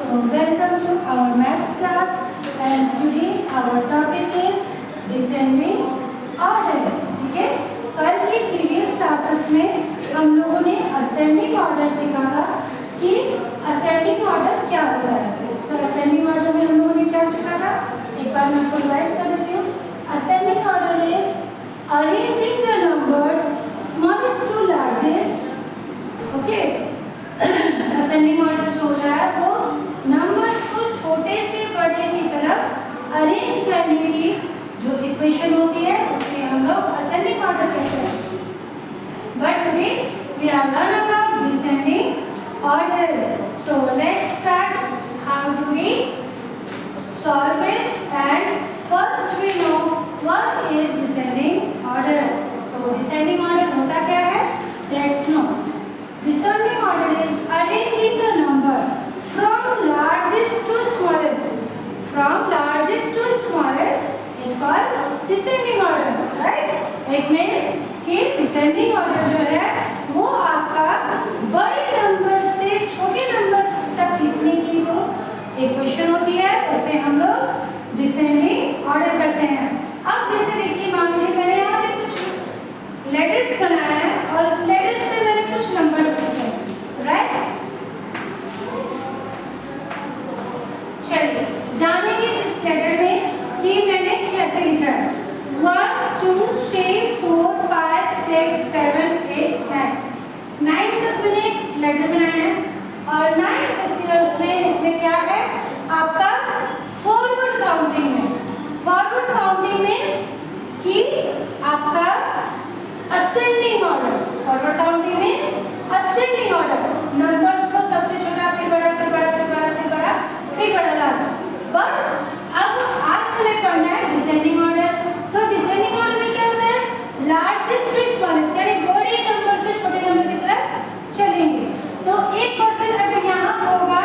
So welcome to our maths class and today our topic is descending order. ठीक है, कल की previous classes में हम लोगों ने असेंडिंग ऑर्डर सीखा था कि असेंडिंग ऑर्डर क्या होता है। इस असेंडिंग ऑर्डर में हम लोगों ने क्या सीखा था, एक बार मैं आपको रिवाइज कर देती हूँ। Ascending order is arranging the numbers smallest to largest. Okay, ascending order जो हो रहा है वो नंबर्स को छोटे से बड़े की तरफ अरेंज करने की जो इक्वेशन होती है उसके हम लोग असेंडिंग ऑर्डर कहते हैं। But today we are learn about descending order. So let's start how do we solve it and first we know what is descending order. तो डिसेंडिंग ऑर्डर होता क्या है, let's know. Descending order is arranging the number from largest to smallest. From largest to smallest is called descending order, right? It means कि descending order जो है वो आपका बड़े नंबर से छोटे नंबर तक लिखने की जो इक्वेशन होती है उसे हम लोग descending order करते हैं। अब जैसे देखिए, मान लीजिए मैंने यहाँ पे कुछ लेटर्स बनाया है और उस लेटर्स में मैंने कुछ नंबर्स लिखे हैं, राइट। चलिए जानेंगे इस लेटर में कि मैंने कैसे लिखा है। 1 2 3 4 5 6 7 8 9 तक मैंने लेटर बनाया है और 9 स्टेप्स में इसमें क्या है आपका फॉरवर्ड काउंटिंग है। फॉरवर्ड काउंटिंग मींस कि आपका ascending order. Forward counting means ascending order, numbers को सबसे छोटा फिर बड़ा फिर बड़ा फिर बड़ा फिर बड़ा फिर बड़ा लास्ट। बट अब आज हमें पढ़ना है डिसेंडिंग ऑर्डर। तो डिसेंडिंग ऑर्डर में क्या होता है, लार्जेस्ट टू स्मॉलेस्ट, यानी बड़े नंबर से छोटे नंबर की तरफ चलेंगे। तो एक पर्सन अगर यहाँ होगा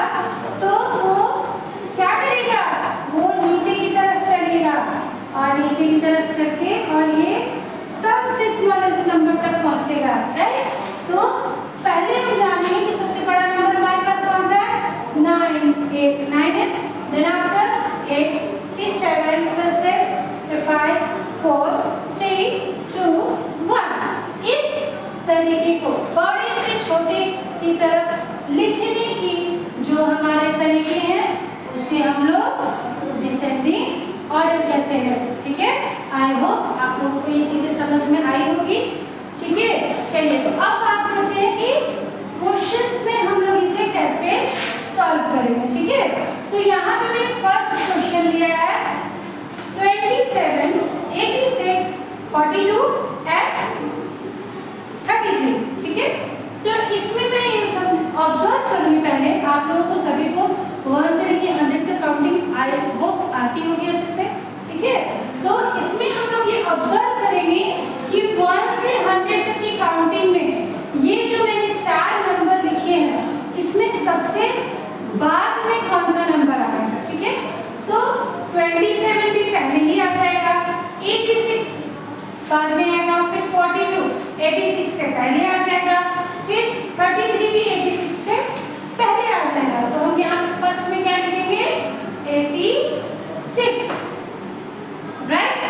तो वो क्या करेगा, वो नीचे की तरफ चलेगा और नीचे की तरफ चल के और ये सबसे स्मॉलेस्ट नंबर तक पहुंचेगा, राइट। तो पहले हम जानेंगे कि सबसे बड़ा नंबर हमारे पास कौन सा है, 9 है। देन आफ्टर 8 फिर 7 फिर 6 फिर 5 4 3 2 1। इस तरीके को बड़े से छोटे की तरफ लिखने की जो हमारे तरीके हैं उसे हम लोग डिसेंडिंग ऑर्डर कहते हैं। ठीक है, आई होप आप लोगों को ये चीजें समझ में आई होगी। ठीक है, चलिए तो अब बात करते हैं कि क्वेश्चंस में हम लोग इसे कैसे सॉल्व करेंगे। ठीक है, तो यहाँ पे मैंने फर्स्ट क्वेश्चन लिया है 27 86 42 एंड 33। ठीक है, तो इसमें मैं ये सब ऑब्जर्व करूंगी। पहले आप लोगों को सभी को 1 से लेकर 100 तक काउंटिंग आई वो आती होगी अच्छे से। ठीक है, तो इसमें हम लोग ये ऑब्जर्व करेंगे कि 1 से 100 तक की काउंटिंग में ये जो मैंने 4 नंबर लिखे हैं इसमें सबसे बाद में कौन सा नंबर आएगा। ठीक है, तो 27 भी पहले ही आ जाएगा, 86 बाद में आएगा, फिर 42 86 से पहले आ जाएगा, फिर 33 भी 86 से पहले आ जाएगा। तो हम यहाँ फर्स्ट में क्या लिखेंगे, 86, right?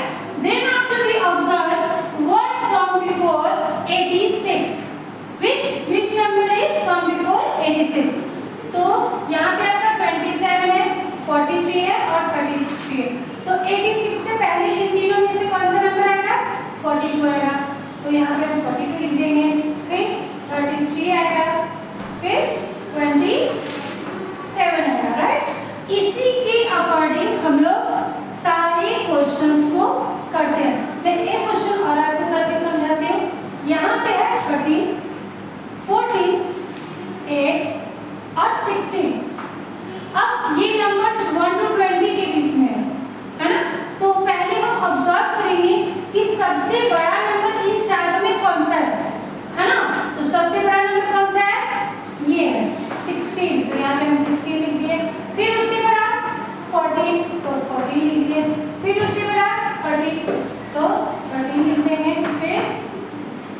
Then after we observe what come before 86, which number is come before 86? तो यहाँ पे आपका 27 है, 43 है और 33 है। तो 86 से पहले इन तीनों में से कौन सा नंबर आएगा, 42 आएगा। तो यहाँ पे हम 42 लिख देंगे, फिर 33 आएगा, फिर 27 आएगा, राइट। इसी के अकॉर्डिंग हम लोग सारे क्वेश्चंस को करते हैं। मैं एक क्वेश्चन और आपको करके समझाती हूँ। यहाँ पे है 13 14 8 और 16। अब ये नंबर्स 1 to 20 के बीच में है ना। तो पहले हम ऑब्जर्व करेंगे कि सबसे बड़ा नंबर इन चारों में कौन सा है ना। तो सबसे बड़ा नंबर कौन सा है, ये है 16। तो यहाँ पे हम 16 लिख दिए। फिर उससे बड़ा 14 तो 14 लिख दिए। फिर उससे बड़ा 13 तो 13 लिख देंगे। फिर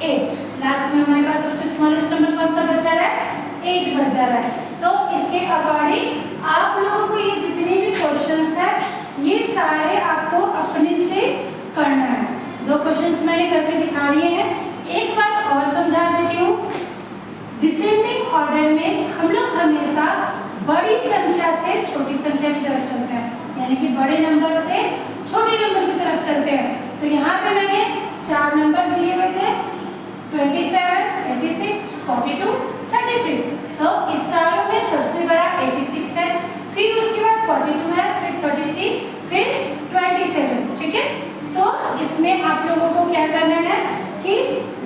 8, लास्ट में हमारे पास सबसे स्मॉलेस्ट नंबर कौन सा बचा रहा है, 8 बचा रहा है। तो इसके अकॉर्डिंग आप लोगों को ये जितने भी क्वेश्चंस हैं ये सारे आपको अपने से करना है। 2 क्वेश्चंस मैंने करके दिखा दिए हैं। एक बात और समझा देती हूँ, डिसेंडिंग ऑर्डर में हम लोग हमेशा बड़ी संख्या से छोटी संख्या की तरफ चलते हैं, यानी कि बड़े नंबर से छोटे नंबर की तरफ चलते हैं। तो यहाँ पे मैंने 4 नंबर दिए हुए थे, 27, 86, 42, 33। तो इस चारों में सबसे बड़ा 86 है, फिर उसके बाद 42 है, फिर 33, फिर 27। ठीक है, तो इसमें आप लोगों को क्या करना है कि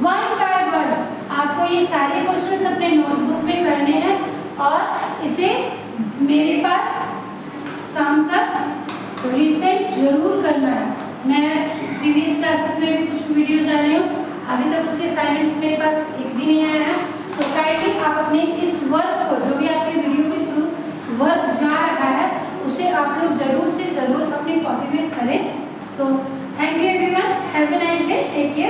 1 बाय 1 आपको ये सारे क्वेश्चंस अपने नोटबुक में करने हैं और इसे मेरे पास शाम तक रिसेंट जरूर करना है। मैं प्रीवियस क्लासेस में भी कुछ वीडियोस डाले हूँ, अभी तक उसके असाइनमेंट्स मेरे पास एक भी नहीं आया है। तो काइंडली आप अपने इस वर्क को, जो भी आपके वीडियो के थ्रू वर्क जा रहा है, उसे आप लोग जरूर से जरूर अपनी कॉपी में करें। So thank you everyone, have a nice day, take care.